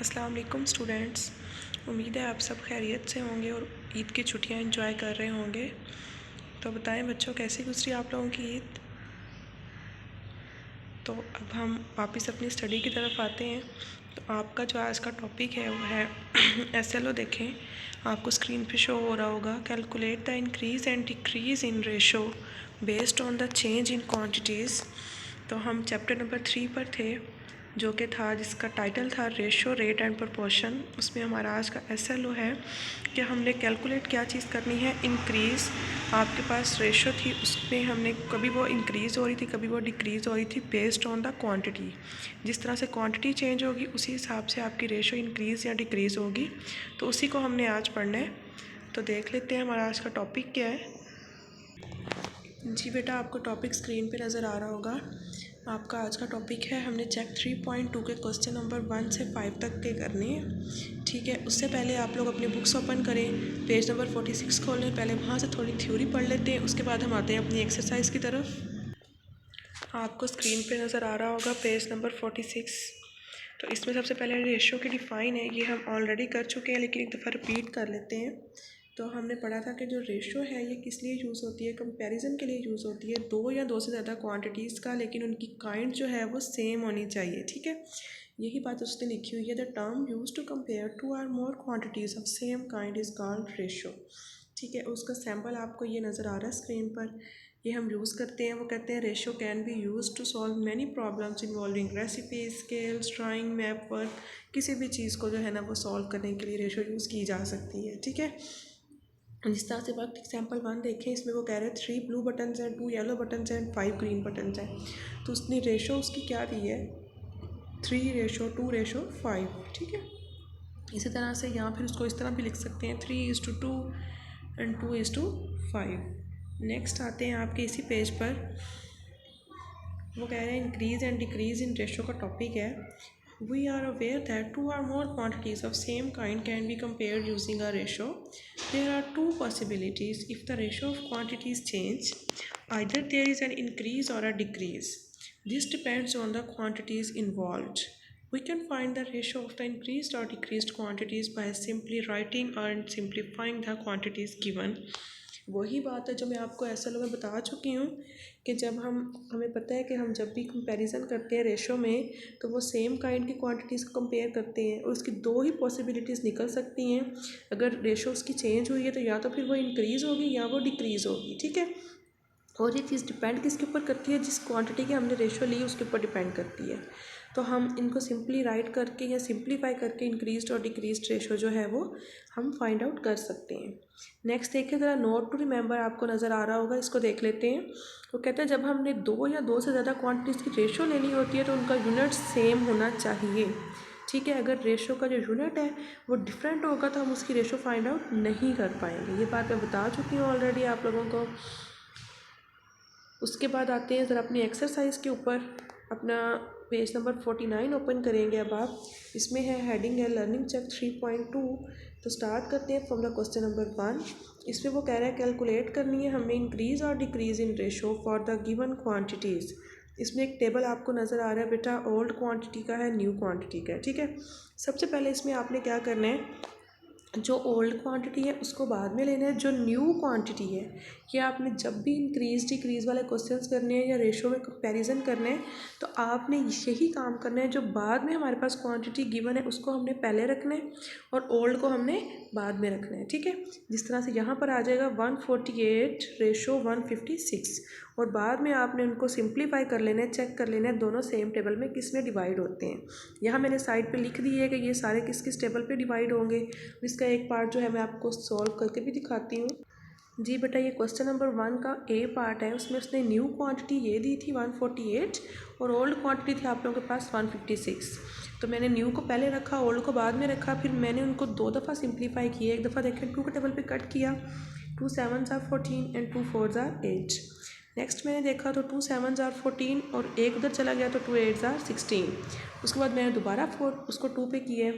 अस्सलाम वालेकुम स्टूडेंट्स। उम्मीद है आप सब खैरियत से होंगे और ईद की छुट्टियां एंजॉय कर रहे होंगे। तो बताएं बच्चों, कैसी गुजरी आप लोगों की ईद। तो अब हम वापस अपनी स्टडी की तरफ आते हैं। तो आपका जो आज का टॉपिक है वो है SLO। देखें, आपको स्क्रीन पे शो हो रहा होगा। Calculate the increase and decrease in ratio based on the change in quantities. तो हम चैप्टर नंबर 3 पर थे, जो कि था, जिसका टाइटल था रेशो, रेट एंड प्रोपोर्शन। उसमें हमारा आज का SLO है कि हमने कैलकुलेट क्या चीज़ करनी है। इंक्रीज़, आपके पास रेशो थी, उसमें हमने कभी वो इंक्रीज़ हो रही थी, कभी वो डिक्रीज़ हो रही थी, बेस्ड ऑन द क्वांटिटी। जिस तरह से क्वांटिटी चेंज होगी उसी हिसाब से आपकी रेशो इंक्रीज़ या डिक्रीज़ होगी। तो उसी को हमने आज पढ़ना है। तो देख लेते हैं हमारा आज का टॉपिक क्या है। जी बेटा, आपको टॉपिक स्क्रीन पे नज़र आ रहा होगा। आपका आज का टॉपिक है, हमने चेक 3.2 के क्वेश्चन नंबर 1 से 5 तक के करने हैं। ठीक है, उससे पहले आप लोग अपनी बुक्स ओपन करें, पेज नंबर 46 खोल लें। पहले वहाँ से थोड़ी थ्योरी पढ़ लेते हैं, उसके बाद हम आते हैं अपनी एक्सरसाइज की तरफ। आपको स्क्रीन पे नज़र आ रहा होगा पेज नंबर 46। तो इसमें सबसे पहले रेशो की डिफ़ाइन है, ये हम ऑलरेडी कर चुके हैं, लेकिन एक दफ़ा रिपीट कर लेते हैं। तो हमने पढ़ा था कि जो रेशो है ये किस लिए यूज़ होती है, कंपैरिजन के लिए यूज़ होती है, दो या दो से ज़्यादा क्वांटिटीज़ का, लेकिन उनकी काइंड जो है वो सेम होनी चाहिए। ठीक है, यही बात उसने लिखी हुई है। The term use to compare two or more quantities of same kind is called ratio. ठीक है, उसका सैम्पल आपको ये नज़र आ रहा है स्क्रीन पर, ये हम यूज़ करते हैं। वो कहते हैं ratio can be use to solve many problems involving recipe, scales, drawing, map work. किसी भी चीज़ को जो है ना वो सॉल्व करने के लिए रेशो यूज़ की जा सकती है। ठीक है, जिस तरह से बात एग्जाम्पल 1 देखें, इसमें वो कह रहे हैं 3 ब्लू बटन्स हैं, 2 येलो बटन्स हैं, 5 ग्रीन बटन्स हैं। तो उसने रेशो उसकी क्या दी है, 3:2:5। ठीक है, इसी तरह से यहाँ फिर उसको इस तरह भी लिख सकते हैं 3:2 एंड 2:5। नेक्स्ट आते हैं आपके इसी पेज पर, वो कह रहे हैं increase and decrease in ratio का टॉपिक है। We are aware that two or more quantities of same kind can be compared using a ratio. There are two possibilities if the ratio of quantities change. Either there is an increase or a decrease. This depends on the quantities involved. We can find the ratio of the increased or decreased quantities by simply writing and simplifying the quantities given. वही बात है जो मैं आपको SLO में बता चुकी हूँ कि जब हमें पता है कि हम जब भी कंपैरिजन करते हैं रेशो में, तो वो सेम काइंड की क्वांटिटीज़ को कंपेयर करते हैं और उसकी दो ही पॉसिबिलिटीज़ निकल सकती हैं। अगर रेशो उसकी चेंज हुई है तो या तो फिर वो इंक्रीज़ होगी या वो डिक्रीज़ होगी। ठीक है, और ये चीज़ डिपेंड किसके ऊपर करती है, जिस क्वांटिटी की हमने रेशो ली उसके ऊपर डिपेंड करती है। तो हम इनको सिंपली राइट करके या सिंप्लीफाई करके इंक्रीज्ड और डिक्रीज्ड रेशो जो है वो हम फाइंड आउट कर सकते हैं। नेक्स्ट देखिए ज़रा, नोट टू रिमेंबर आपको नज़र आ रहा होगा, इसको देख लेते हैं। वो कहते हैं जब हमने दो या दो से ज़्यादा क्वांटिटीज़ की रेशो लेनी होती है तो उनका यूनिट सेम होना चाहिए। ठीक है, अगर रेशो का जो यूनिट है वो डिफरेंट होगा तो हम उसकी रेशो फाइंड आउट नहीं कर पाएंगे। ये बात मैं बता चुकी हूँ ऑलरेडी आप लोगों को। उसके बाद आते हैं ज़रा अपनी एक्सरसाइज के ऊपर। अपना पेज नंबर 49 ओपन करेंगे अब आप। इसमें है हेडिंग है लर्निंग चेक 3.2। तो स्टार्ट करते हैं फ्रॉम द क्वेश्चन नंबर 1। इसमें वो कह रहा है कैलकुलेट करनी है हमें इंक्रीज़ और decrease in ratio for the given quantities. इसमें एक टेबल आपको नज़र आ रहा है बेटा, ओल्ड क्वांटिटी का है, न्यू क्वांटिटी का है। ठीक है, सबसे पहले इसमें आपने क्या करना है, जो ओल्ड क्वांटिटी है उसको बाद में लेना है। जो न्यू क्वांटिटी है कि आपने जब भी इंक्रीज़ डिक्रीज़ वाले क्वेश्चंस करने हैं या रेशो में कंपैरिजन करने हैं तो आपने यही काम करना है। जो बाद में हमारे पास क्वांटिटी गिवन है उसको हमने पहले रखना है और ओल्ड को हमने बाद में रखना है। ठीक है, जिस तरह से यहाँ पर आ जाएगा 148:156 और बाद में आपने उनको सिंप्लीफाई कर लेना है, चेक कर लेना है दोनों सेम टेबल में किस में डिवाइड होते हैं। यहाँ मैंने साइड पे लिख दी है कि ये सारे किस किस टेबल पे डिवाइड होंगे। इसका एक पार्ट जो है मैं आपको सॉल्व करके भी दिखाती हूँ। जी बेटा, ये क्वेश्चन नंबर 1 का ए पार्ट है। उसमें उसने न्यू क्वांटिटी ये दी थी 148 और ओल्ड क्वांटिटी थी आप लोगों के पास 156। तो मैंने न्यू को पहले रखा, ओल्ड को बाद में रखा, फिर मैंने उनको दो दफ़ा सिंप्लीफाई किए। एक दफ़ा देखें 2 के टेबल पे कट किया, 2 7s are 14 and 2 4s are 8। Next मैंने देखा तो 2 7s are 14 और एक उधर चला गया तो 2 8s are 16। उसके बाद मैंने दोबारा 4 उसको 2 पे किए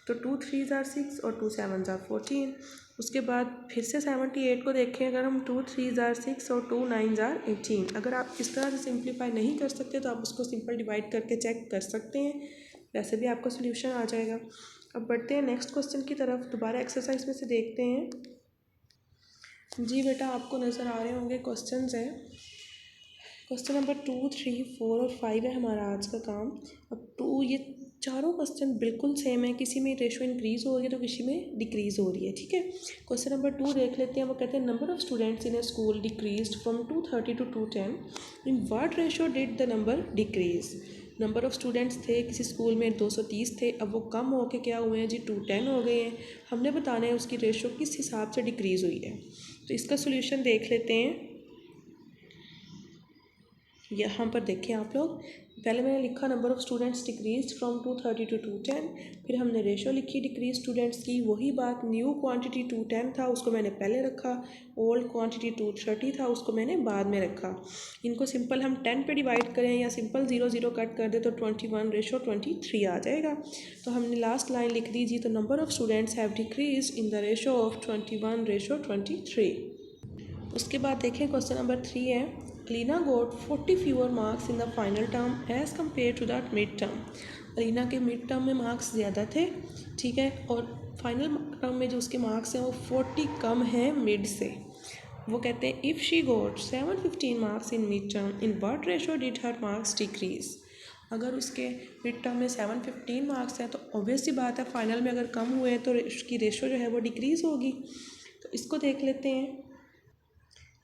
तो 2 3s are 6 और 2 7s are 14। उसके बाद फिर से 78 को देखें, अगर हम 2 3s are 6 और 2 9s are 18। अगर आप इस तरह से सिंप्लीफाई नहीं कर सकते तो आप उसको सिंपल डिवाइड करके चेक कर सकते हैं। वैसे भी आपका सोल्यूशन आ जाएगा। अब बढ़ते हैं नेक्स्ट क्वेश्चन की तरफ। दोबारा एक्सरसाइज में से देखते हैं। जी बेटा, आपको नज़र आ रहे होंगे क्वेश्चंस हैं। क्वेश्चन नंबर 2, 3, 4 और 5 है हमारा आज का काम। अब 2, ये चारों क्वेश्चन बिल्कुल सेम है, किसी में रेशो इंक्रीज़ हो रही है तो किसी में डिक्रीज़ हो रही है। ठीक है, क्वेश्चन नंबर 2 देख लेते हैं। वो कहते हैं number of students in A school decreased from 230 to 210, in what ratio did the number decrease. Number of students थे किसी स्कूल में 230 थे, अब वो कम होके क्या हुए हैं जी 210 हो गए हैं। हमने बताना है उसकी रेशो किस हिसाब से डिक्रीज़ हुई है। तो इसका सोल्यूशन देख लेते हैं। यहाँ पर देखें आप लोग, पहले मैंने लिखा number of students decrease from 230 to 210, फिर हमने रेशो लिखी डिक्रीज स्टूडेंट्स की। वही बात, न्यू क्वांटिटी 210 था उसको मैंने पहले रखा, ओल्ड क्वांटिटी 230 था उसको मैंने बाद में रखा। इनको सिंपल हम 10 पे डिवाइड करें या सिंपल 0 0 कट कर दे तो 21:23 आ जाएगा। तो हमने लास्ट लाइन लिख दी जी, तो number of students have decrease in the ratio of 21:23। उसके बाद देखें क्वेश्चन नंबर 3 है, Alina got 40 fewer marks in the final term as compare to that mid term. Alina के मिड टर्म में मार्क्स ज़्यादा थे, ठीक है, और फाइनल टर्म में जो उसके मार्क्स हैं वो 40 कम हैं मिड से। वो कहते हैं if she got 715 marks in mid term, in what ratio did her marks decrease. अगर उसके मिड टर्म में 715 मार्क्स हैं तो ऑब्वियस सी बात है फाइनल में अगर कम हुए तो उसकी रेशो जो है वो डिक्रीज़ होगी। तो इसको देख लेते हैं।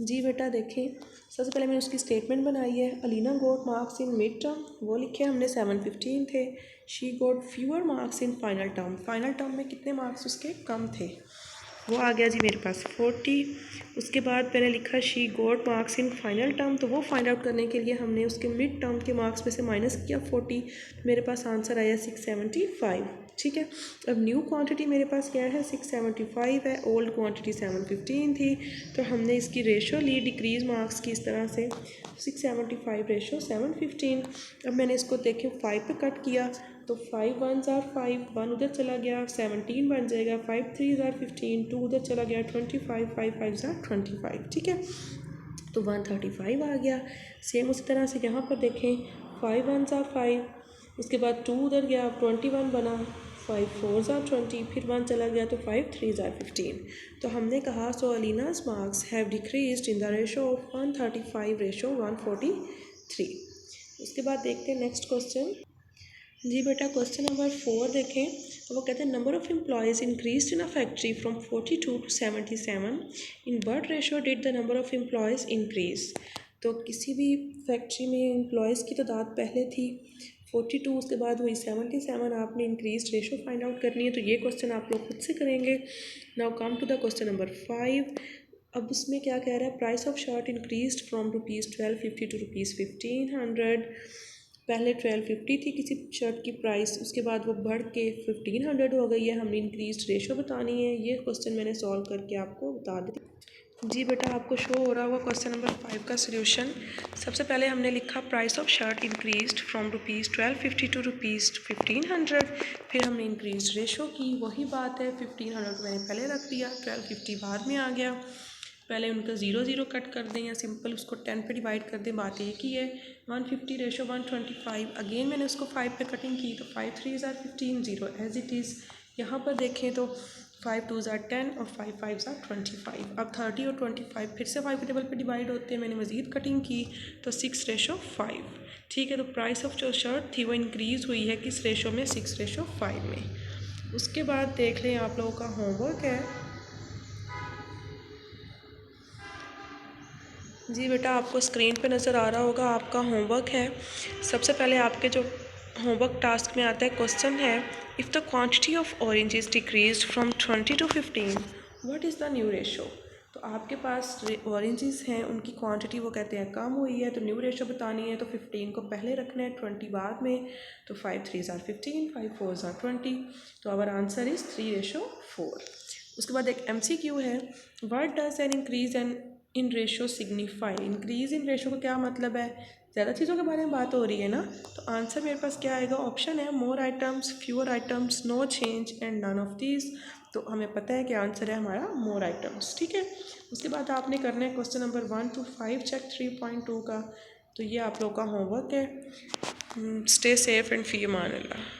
जी बेटा देखें, सबसे पहले मैंने उसकी स्टेटमेंट बनाई है। Alina got marks in mid term, वो लिखे हमने 715 थे। She got fewer marks in final term, final term में कितने मार्क्स उसके कम थे, वो आ गया जी मेरे पास 40। उसके बाद मैंने लिखा she got marks in final term, तो वो फाइंड आउट करने के लिए हमने उसके मिड टर्म के मार्क्स में से माइनस किया 40, तो मेरे पास आंसर आया 675। ठीक है, अब न्यू क्वांटिटी मेरे पास क्या है 675 है, ओल्ड क्वांटिटी 715 थी, तो हमने इसकी रेशो ली डिक्रीज मार्क्स की इस तरह से 675 रेशो 715। अब मैंने इसको देखे 5 पे कट किया तो 5 1s are 5, 1 उधर चला गया 17 बन जाएगा, 5 3s are 15, 2 उधर चला गया 25, 5 5s are 25। ठीक है, तो 135 आ गया। सेम उसी तरह से यहाँ पर देखें 5 1s are 5, उसके बाद 2 उधर गया 21 बना, 5 4s are 20, फिर 1 चला गया तो 5 3s are 15। तो हमने कहा so Alina's marks have decreased in the ratio of 135 ratio 143। उसके बाद देखते हैं नेक्स्ट क्वेश्चन। जी बेटा, क्वेश्चन नंबर 4 देखें, तो वो कहते हैं number of employees increased in a factory from 42 to 77, in what ratio did the number of employees increase. तो किसी भी फैक्ट्री में एम्प्लॉयज़ की तादाद पहले थी 42, उसके बाद हुई 77, आपने इंक्रीज रेशो फाइंड आउट करनी है। तो ये क्वेश्चन आप लोग खुद से करेंगे। Now come to the question number 5। अब उसमें क्या कह रहा है, price of shirt increased from ₹1250 to ₹1500। पहले 1250 थी किसी शर्ट की प्राइस, उसके बाद वो बढ़ के 1500 हो गई है। हमने इंक्रीज रेशो बतानी है। ये क्वेश्चन मैंने सॉल्व करके आपको बता दी। जी बेटा, आपको शो हो रहा होगा क्वेश्चन नंबर 5 का सोल्यूशन। सबसे पहले हमने लिखा price of shirt increased from ₹1250 to ₹1500, फिर हमने इंक्रीज रेशो की। वही बात है, 1500 मैंने पहले रख दिया, 1250 बाद में आ गया। पहले उनका 0 0 कट कर दें या सिंपल उसको 10 पे डिवाइड कर दें, बात एक ही है। 150 रेशो 125, अगेन मैंने उसको 5 पे कटिंग की तो 5 3s are 15, 0 as it is. यहाँ पर देखें तो 5 2s are 10 और 5 5s are 25। अब 30 और 25 फिर से 5 टेबल पे डिवाइड होते हैं, मैंने मज़ीद कटिंग की तो 6 रेशो 5। ठीक है, तो प्राइस ऑफ जो शर्ट थी वो इंक्रीज़ हुई है किस रेशो में, 6 रेशो 5 में। उसके बाद देख लें, आप लोगों का होमवर्क है। जी बेटा, आपको स्क्रीन पे नज़र आ रहा होगा आपका होमवर्क है। सबसे पहले आपके जो होमवर्क टास्क में आता है क्वेश्चन है, if the quantity of oranges decreased from 20 to 15, what is the new ratio. तो आपके पास ऑरेंजेस हैं, उनकी क्वांटिटी वो कहते हैं कम हुई है, तो न्यू रेशो बतानी है। तो 15 को पहले रखना है, 20 बाद में। तो 5 3s are 15, 5 4s are 20, तो आवर आंसर इज़ 3:4। उसके बाद एक MCQ है, what does an increase an in ratio signify. Increase in ratio का क्या मतलब है, ज़्यादा चीज़ों के बारे में बात हो रही है ना। तो आंसर मेरे पास क्या आएगा, ऑप्शन है more items, fewer items, no change and none of these. तो हमें पता है कि आंसर है हमारा मोर आइटम्स। ठीक है, उसके बाद आपने करना है क्वेश्चन नंबर 1 to 5 चेक 3.2 का। तो ये आप लोग का होमवर्क है। Stay safe and fee Aman Allah.